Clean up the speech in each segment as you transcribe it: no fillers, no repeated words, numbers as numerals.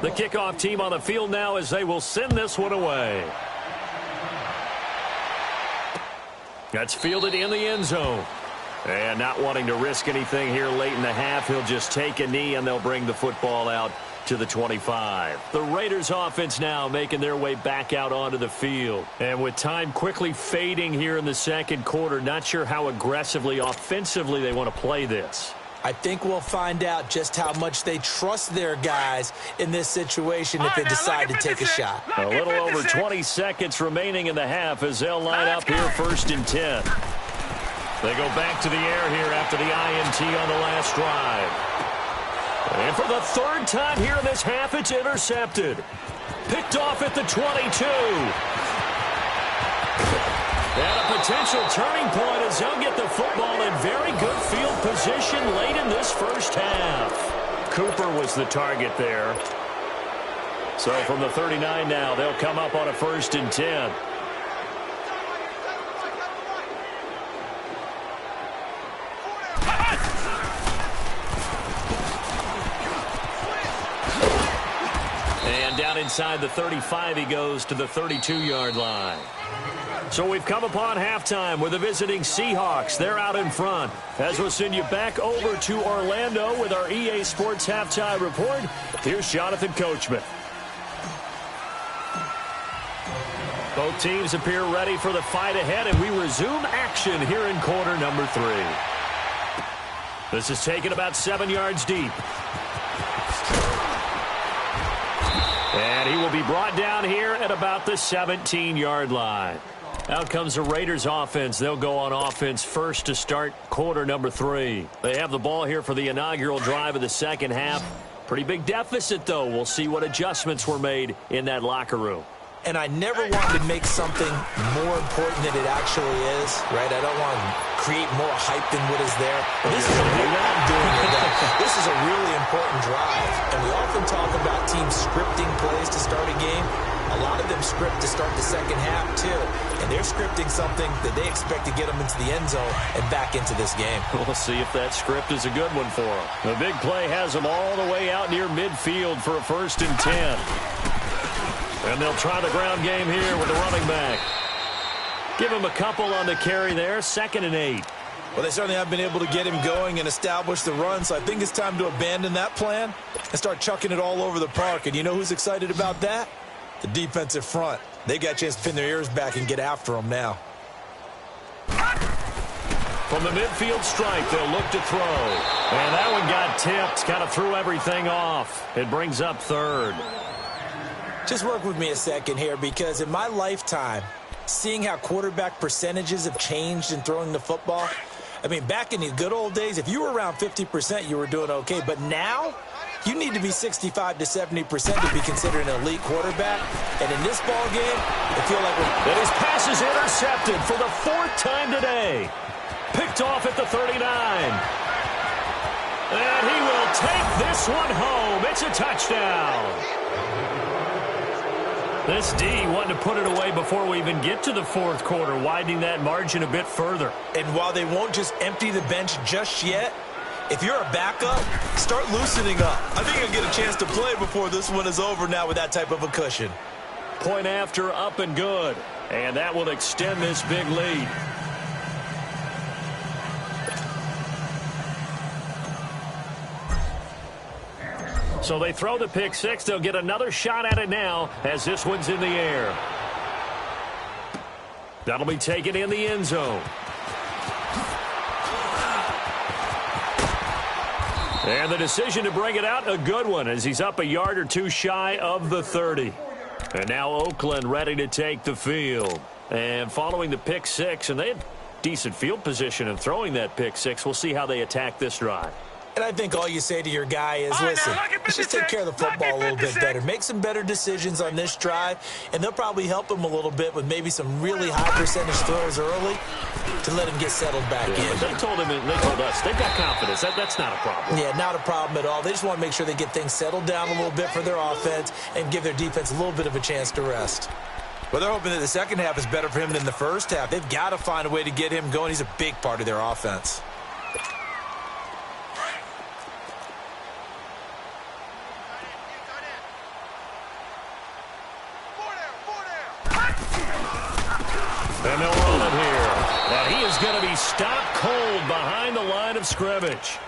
The kickoff team on the field now as they will send this one away. That's fielded in the end zone. And not wanting to risk anything here late in the half, he'll just take a knee and they'll bring the football out to the 25. The Raiders offense now making their way back out onto the field. And with time quickly fading here in the second quarter, not sure how aggressively, offensively they want to play this. I think we'll find out just how much they trust their guys in this situation if they decide to take a shot. A little over 20 seconds remaining in the half as they'll line up here 1st and 10. They go back to the air here after the INT on the last drive. And for the 3rd time here in this half, it's intercepted. Picked off at the 22. And a potential turning point as they'll get the football in very good field position late in this first half. Cooper was the target there. So from the 39 now, they'll come up on a 1st and 10. Down inside the 35, he goes to the 32-yard line. So we've come upon halftime with the visiting Seahawks. They're out in front. As we'll send you back over to Orlando with our EA Sports Halftime Report, here's Jonathan Coachman. Both teams appear ready for the fight ahead, and we resume action here in quarter number 3. This is taken about 7 yards deep. And he will be brought down here at about the 17-yard line. Out comes the Raiders offense. They'll go on offense first to start quarter number 3. They have the ball here for the inaugural drive of the second half. Pretty big deficit, though. We'll see what adjustments were made in that locker room. And I never wanted to make something more important than it actually is, right? I don't want to create more hype than what is there. But this is what I'm doing with that. This is a really important drive. And we often talk about teams scripting plays to start a game. A lot of them script to start the second half, too. And they're scripting something that they expect to get them into the end zone and back into this game. We'll see if that script is a good one for them. The big play has them all the way out near midfield for a 1st and 10. And they'll try the ground game here with the running back. Give him a couple on the carry there, 2nd and 8. Well, they certainly have been able to get him going and establish the run, so I think it's time to abandon that plan and start chucking it all over the park. And you know who's excited about that? The defensive front. They got a chance to pin their ears back and get after him now. From the midfield stripe, they'll look to throw. And that one got tipped, kind of threw everything off. It brings up 3rd. Just work with me a second here, because in my lifetime, seeing how quarterback percentages have changed in throwing the football, I mean, back in the good old days, if you were around 50%, you were doing okay. But now, you need to be 65 to 70% to be considered an elite quarterback. And in this ball game, I feel like and his pass is intercepted for the 4th time today. Picked off at the 39. And he will take this one home. It's a touchdown. This D wanting to put it away before we even get to the 4th quarter, widening that margin a bit further. And while they won't just empty the bench just yet, if you're a backup, start loosening up. I think you'll get a chance to play before this one is over now with that type of a cushion. Point after, up and good. And that will extend this big lead. So they throw the pick 6. They'll get another shot at it now as this one's in the air. That'll be taken in the end zone. And the decision to bring it out, a good one, as he's up a yard or two shy of the 30. And now Oakland ready to take the field. And following the pick 6, and they had decent field position in throwing that pick 6. We'll see how they attack this drive. And I think all you say to your guy is, listen, let's just take care of the football a little bit better. Make some better decisions on this drive, and they'll probably help him a little bit with maybe some really high percentage throws early to let him get settled back in. They told us, they've got confidence. That's not a problem. Yeah, not a problem at all. They just want to make sure they get things settled down a little bit for their offense and give their defense a little bit of a chance to rest. Well, they're hoping that the second half is better for him than the first half. They've got to find a way to get him going. He's a big part of their offense. And they'll roll it here. And he is going to be stopped cold behind the line of scrimmage.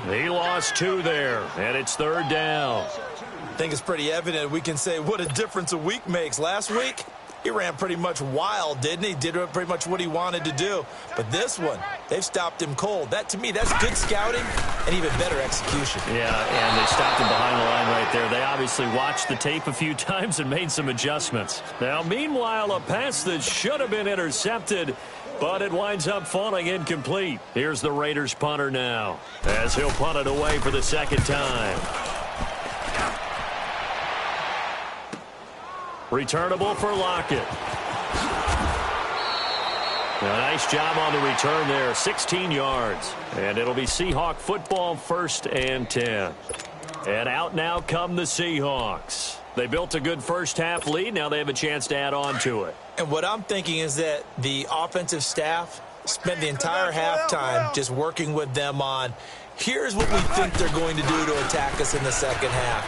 He lost 2 there, and it's 3rd down. I think it's pretty evident we can say what a difference a week makes. Last week, he ran pretty much wild, didn't he? Did pretty much what he wanted to do. But this one, they've stopped him cold. That, to me, that's good scouting and even better execution. Yeah, and they stopped him behind the line right there. They obviously watched the tape a few times and made some adjustments. Now, meanwhile, a pass that should have been intercepted, but it winds up falling incomplete. Here's the Raiders punter now, as he'll punt it away for the 2nd time. Returnable for Lockett. A nice job on the return there, 16 yards. And it'll be Seahawk football, 1st and 10. And out now come the Seahawks. They built a good first-half lead. Now they have a chance to add on to it. And what I'm thinking is that the offensive staff spent the entire halftime just working with them on, here's what we think they're going to do to attack us in the second half.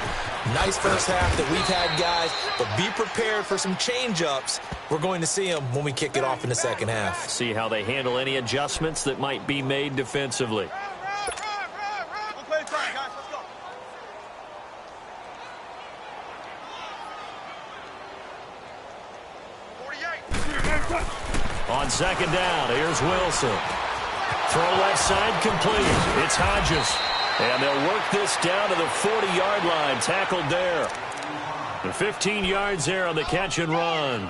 Nice first half that we've had, guys, but be prepared for some change-ups. We're going to see them when we kick it off in the second half. See how they handle any adjustments that might be made defensively. On 2nd down, here's Wilson. Throw left side complete. It's Hodges. And they'll work this down to the 40-yard line. Tackled there. And 15 yards there on the catch and run.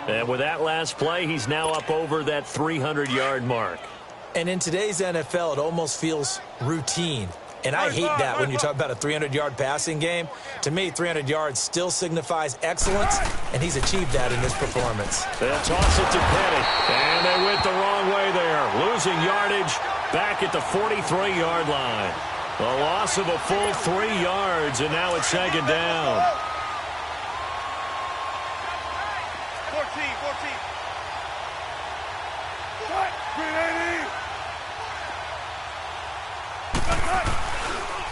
And with that last play, he's now up over that 300-yard mark. And in today's NFL, it almost feels routine. And I hate that when you talk about a 300-yard passing game. To me, 300 yards still signifies excellence, and he's achieved that in this performance. They'll toss it to Petty, and they went the wrong way there. Losing yardage back at the 43-yard line. A loss of a full 3 yards, and now it's 2nd down. 14.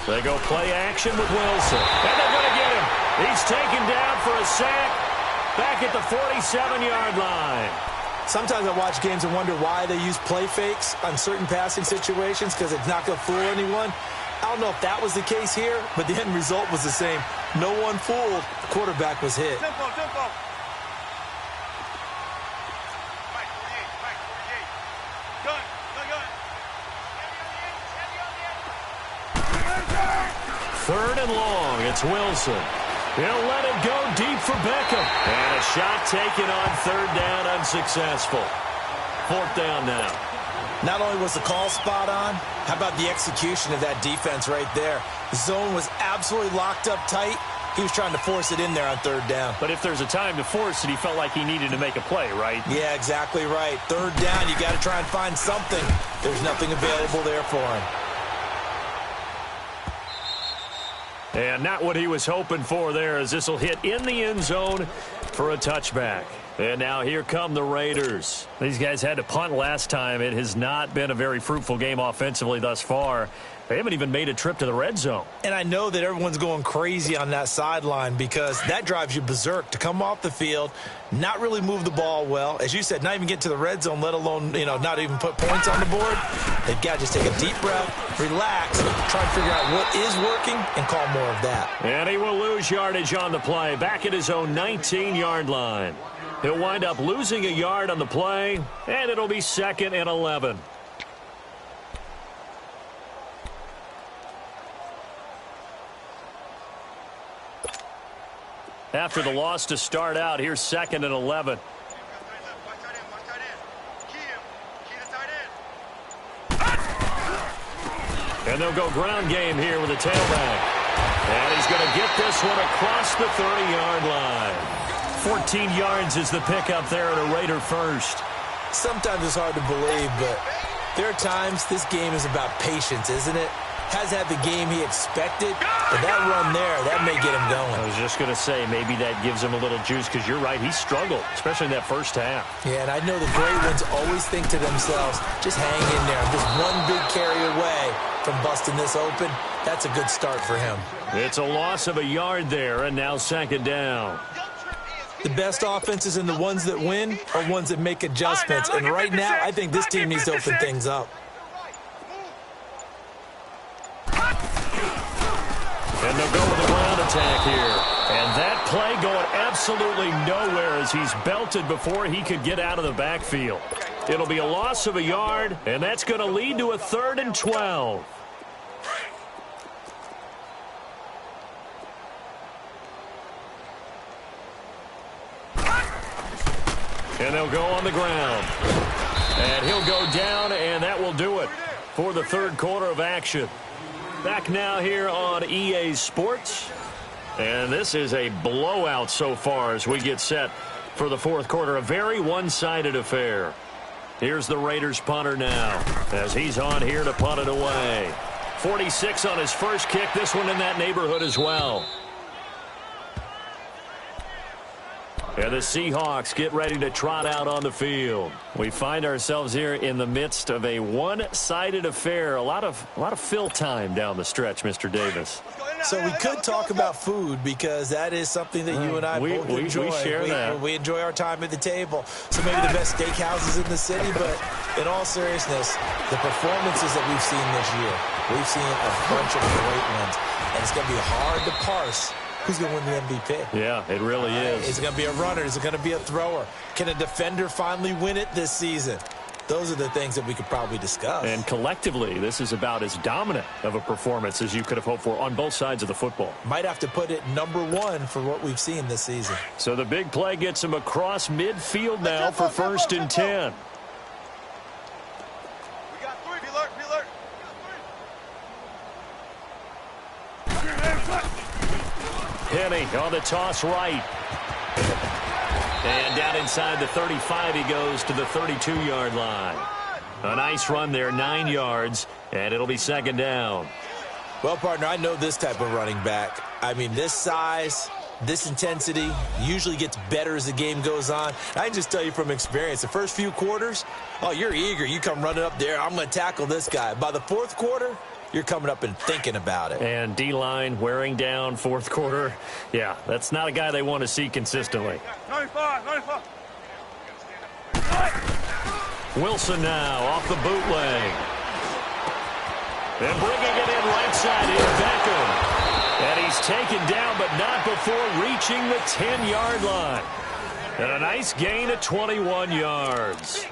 They go play action with Wilson. And they're going to get him. He's taken down for a sack back at the 47-yard line. Sometimes I watch games and wonder why they use play fakes on certain passing situations, because it's not going to fool anyone. I don't know if that was the case here, but the end result was the same. No one fooled. The quarterback was hit. Tempo. Gun. 3rd and long. It's Wilson. He'll let it go deep for Beckham. And a shot taken on 3rd down, unsuccessful. 4th down now. Not only was the call spot on, how about the execution of that defense right there? The zone was absolutely locked up tight. He was trying to force it in there on 3rd down. But if there's a time to force it, he felt like he needed to make a play, right? Yeah, exactly right. 3rd down, you got to try and find something. There's nothing available there for him. And not what he was hoping for there, as this will hit in the end zone for a touchback. And now here come the Raiders. These guys had to punt last time. It has not been a very fruitful game offensively thus far. They haven't even made a trip to the red zone. And I know that everyone's going crazy on that sideline, because that drives you berserk to come off the field, not really move the ball well. As you said, not even get to the red zone, let alone, not even put points on the board. They've got to just take a deep breath, relax, try and figure out what is working, and call more of that. And he will lose yardage on the play, back at his own 19-yard line. He'll wind up losing a yard on the play, and it'll be 2nd and 11. After the loss to start out, here's 2nd and 11. And they'll go ground game here with a tailback. And he's going to get this one across the 30-yard line. 14 yards is the pickup there at a Raider first. Sometimes it's hard to believe, but there are times this game is about patience, isn't it? Hasn't had the game he expected, but that run there, that may get him going. I was just going to say, maybe that gives him a little juice, because you're right, he struggled, especially in that first half. Yeah, and I know the great ones always think to themselves, just hang in there. I'm just one big carry away from busting this open. That's a good start for him. It's a loss of a yard there, and now 2nd down. The best offenses and the ones that win are ones that make adjustments. And right now, I think this team needs to open things up. And they'll go with the ground attack here. And that play going absolutely nowhere as he's belted before he could get out of the backfield. It'll be a loss of a yard, and that's going to lead to a 3rd and 12. And they'll go on the ground. And he'll go down, and that will do it for the 3rd quarter of action. Back now here on EA Sports. And this is a blowout so far as we get set for the 4th quarter. A very one-sided affair. Here's the Raiders punter now as he's on here to punt it away. 46 on his first kick. This one in that neighborhood as well. And the Seahawks get ready to trot out on the field. We find ourselves here in the midst of a one-sided affair. A lot of fill time down the stretch, Mr. Davis. So we could talk about food because that is something that you and I both enjoy. We share that. We enjoy our time at the table. So maybe the best steakhouses in the city, but in all seriousness, the performances that we've seen this year, we've seen a bunch of great ones. And it's going to be hard to parse who's going to win the MVP. Yeah, it really is. Is it going to be a runner? Is it going to be a thrower? Can a defender finally win it this season? Those are the things that we could probably discuss. And collectively, this is about as dominant of a performance as you could have hoped for on both sides of the football. Might have to put it #1 for what we've seen this season. So the big play gets him across midfield now for 1st and 10. We got 3. Be alert, be alert. Penny on the toss right. And down inside the 35, he goes to the 32-yard line. A nice run there, 9 yards, and it'll be 2nd down. Well, partner, I know this type of running back. I mean, this size, this intensity usually gets better as the game goes on. I can just tell you from experience, the first few quarters, oh, you're eager. You come running up there, I'm going to tackle this guy. By the 4th quarter, you're coming up and thinking about it. And D-line wearing down 4th quarter. Yeah, that's not a guy they want to see consistently. 95. Wilson now off the bootleg. And bringing it in right side is Beckham. And he's taken down, but not before reaching the 10-yard line. And a nice gain of 21 yards.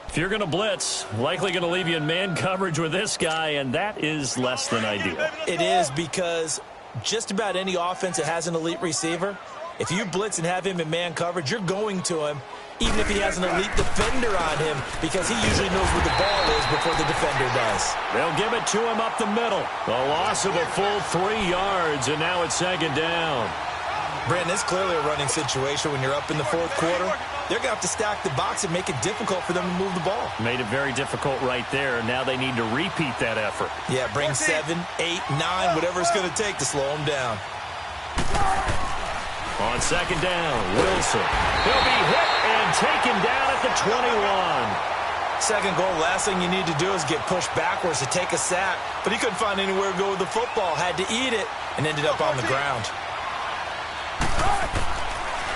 If you're going to blitz, likely going to leave you in man coverage with this guy, and that is less than ideal. It is because just about any offense that has an elite receiver, if you blitz and have him in man coverage, you're going to him, even if he has an elite defender on him, because he usually knows where the ball is before the defender does. They'll give it to him up the middle. A loss of a full 3 yards, and now it's 2nd down. Brandon, it's clearly a running situation when you're up in the 4th quarter. They're going to have to stack the box and make it difficult for them to move the ball. Made it very difficult right there. Now they need to repeat that effort. Yeah, bring 7, 8, 9, whatever it's going to take to slow them down. On 2nd down, Wilson. He'll be hit and taken down at the 21. 2nd goal, last thing you need to do is get pushed backwards to take a sack. But he couldn't find anywhere to go with the football, had to eat it, and ended up on the ground.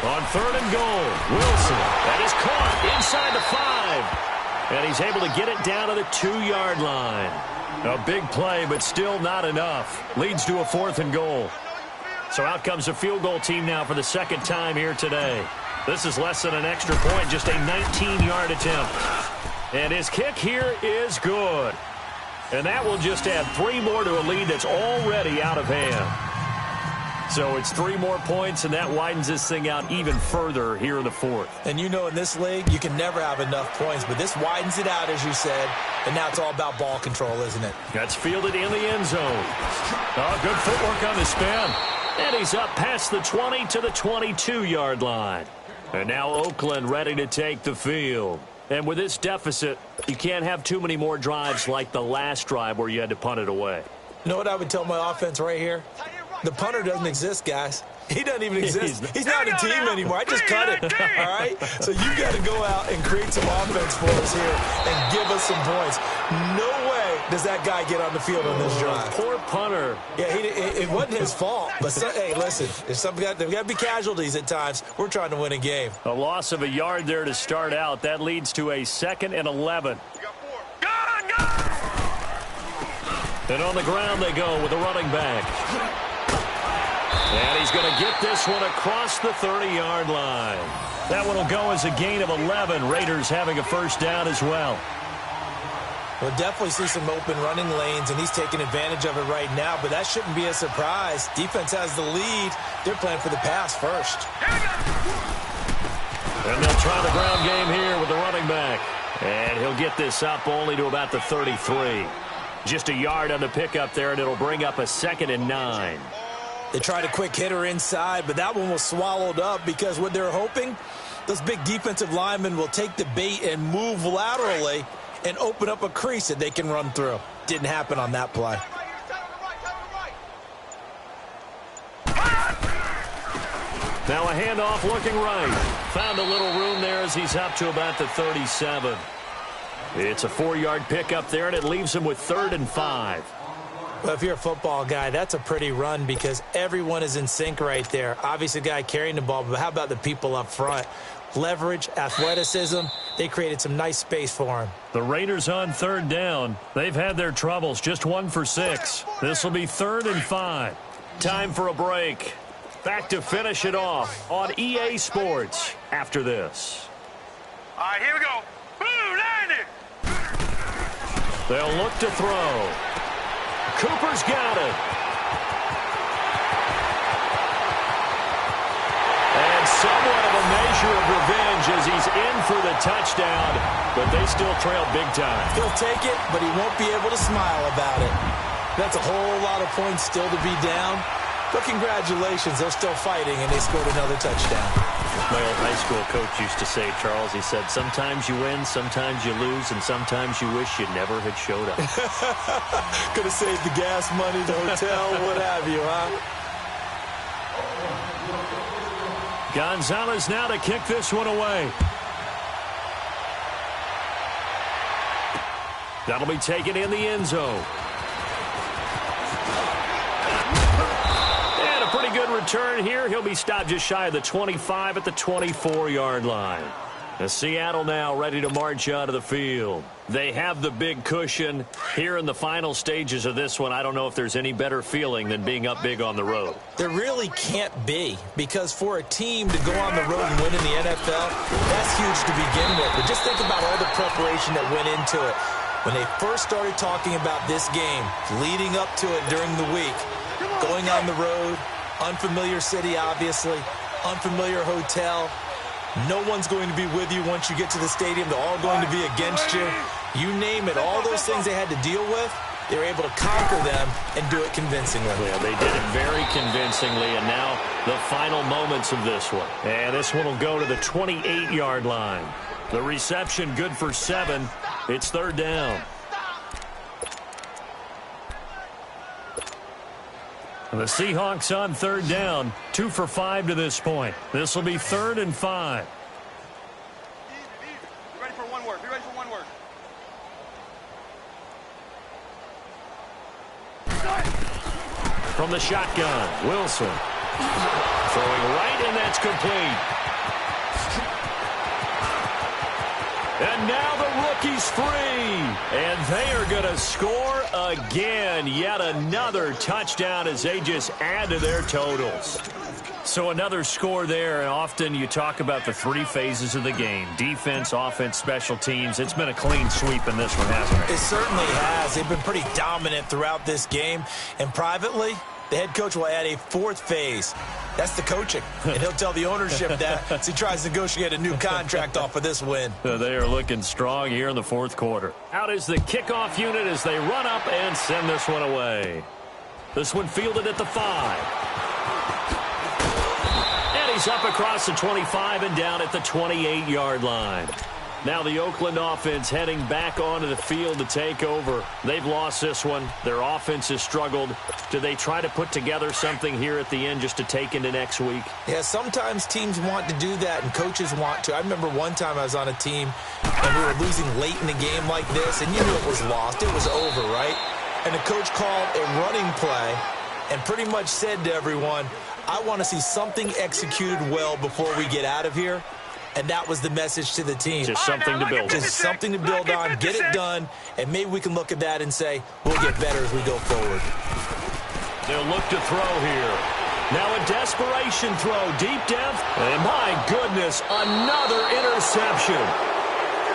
On 3rd and goal, Wilson. That is caught inside the 5. And he's able to get it down to the 2-yard line. A big play, but still not enough. Leads to a 4th and goal. So out comes a field goal team now for the 2nd time here today. This is less than an extra point, just a 19-yard attempt. And his kick here is good. And that will just add 3 more to a lead that's already out of hand. So it's 3 more points, and that widens this thing out even further here in the 4th. And you know in this league, you can never have enough points, but this widens it out, as you said, and now it's all about ball control, isn't it? That's fielded in the end zone. Oh, good footwork on the spin. And he's up past the 20 to the 22-yard line. And now Oakland ready to take the field. And with this deficit, you can't have too many more drives like the last drive where you had to punt it away. You know what I would tell my offense right here? The punter doesn't exist, guys. He doesn't even exist. He's not a team anymore. I just cut it, all right? So you got to go out and create some offense for us here and give us some points. No way does that guy get on the field on this drive. Poor punter. Yeah, it wasn't his fault. But, hey, listen, there's got to be casualties at times. We're trying to win a game. A loss of a yard there to start out. That leads to a 2nd and 11. And on the ground they go with the running back. And he's going to get this one across the 30-yard line. That one will go as a gain of 11. Raiders having a first down as well. We'll definitely see some open running lanes, and he's taking advantage of it right now, but that shouldn't be a surprise. Defense has the lead. They're playing for the pass first. And they'll try the ground game here with the running back. And he'll get this up only to about the 33. Just a yard on the pickup there, and it'll bring up a 2nd and 9. They tried a quick hitter inside, but that one was swallowed up because what they're hoping, those big defensive linemen will take the bait and move laterally and open up a crease that they can run through. Didn't happen on that play. Now a handoff looking right. Found a little room there as he's up to about the 37. It's a 4-yard pickup there, and it leaves him with 3rd and 5. Well, if you're a football guy, that's a pretty run because everyone is in sync right there. Obviously, the guy carrying the ball, but how about the people up front? Leverage, athleticism, they created some nice space for him. The Raiders on 3rd down. They've had their troubles, just 1 for 6. This will be 3rd and 5. Time for a break. Back to finish it off on EA Sports after this. All right, here we go. Boom, 90. They'll look to throw. Cooper's got it. And somewhat of a measure of revenge as he's in for the touchdown, but they still trail big time. He'll take it, but he won't be able to smile about it. That's a whole lot of points still to be down. But congratulations, they're still fighting, and they scored another touchdown. My old high school coach used to say, Charles, he said, sometimes you win, sometimes you lose, and sometimes you wish you never had showed up. Could have saved the gas money, the hotel, what have you, huh? Gonzalez now to kick this one away. That'll be taken in the end zone. And a pretty good return here. He'll be stopped just shy of the 25 at the 24-yard line. And Seattle now ready to march out of the field. They have the big cushion here in the final stages of this one. I don't know if there's any better feeling than being up big on the road. There really can't be, because for a team to go on the road and win in the NFL, that's huge to begin with. But just think about all the preparation that went into it. When they first started talking about this game, leading up to it during the week, going on the road, unfamiliar city, obviously, unfamiliar hotel. No one's going to be with you once you get to the stadium. They're all going to be against you. You name it, all those things they had to deal with, they were able to conquer them and do it convincingly. Yeah, they did it very convincingly, and now the final moments of this one. And this one will go to the 28-yard line. The reception good for 7. It's 3rd down. The Seahawks on 3rd down, 2 for 5 to this point. This will be 3rd and 5. Be ready for one word. Be ready for one word. From the shotgun, Wilson. Throwing right, and that's complete. And now the rookie's free. And they are going to score again. Yet another touchdown as they just add to their totals. So another score there. And often you talk about the 3 phases of the game. Defense, offense, special teams. It's been a clean sweep in this one, hasn't it? It certainly has. They've been pretty dominant throughout this game. And privately, the head coach will add a 4th phase. That's the coaching. And he'll tell the ownership that as he tries to negotiate a new contract off of this win. They are looking strong here in the 4th quarter. Out is the kickoff unit as they run up and send this one away. This one fielded at the 5. And he's up across the 25 and down at the 28-yard line. Now the Oakland offense heading back onto the field to take over. They've lost this one. Their offense has struggled. Do they try to put together something here at the end just to take into next week? Yeah, sometimes teams want to do that and coaches want to. I remember one time I was on a team and we were losing late in the game like this, and you knew it was lost. It was over, right? And the coach called a running play and pretty much said to everyone, I want to see something executed well before we get out of here. And that was the message to the team. Just something to build on. Just something to build on, get it done, and maybe we can look at that and say, we'll get better as we go forward. They'll look to throw here. Now a desperation throw, deep depth, and my goodness, another interception.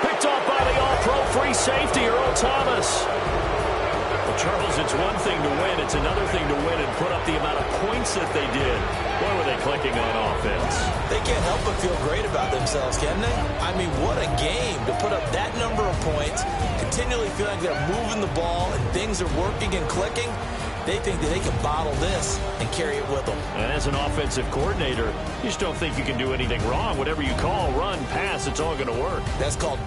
Picked off by the all-pro free safety, Earl Thomas. Well, Charles, it's one thing to win. It's another thing to win and put up the amount of points that they did. Why were they clicking on offense? They can't help but feel great about themselves, can they? I mean, what a game to put up that number of points, continually feeling like they're moving the ball and things are working and clicking. They think that they can bottle this and carry it with them. And as an offensive coordinator, you just don't think you can do anything wrong. Whatever you call, run, pass, it's all going to work. That's called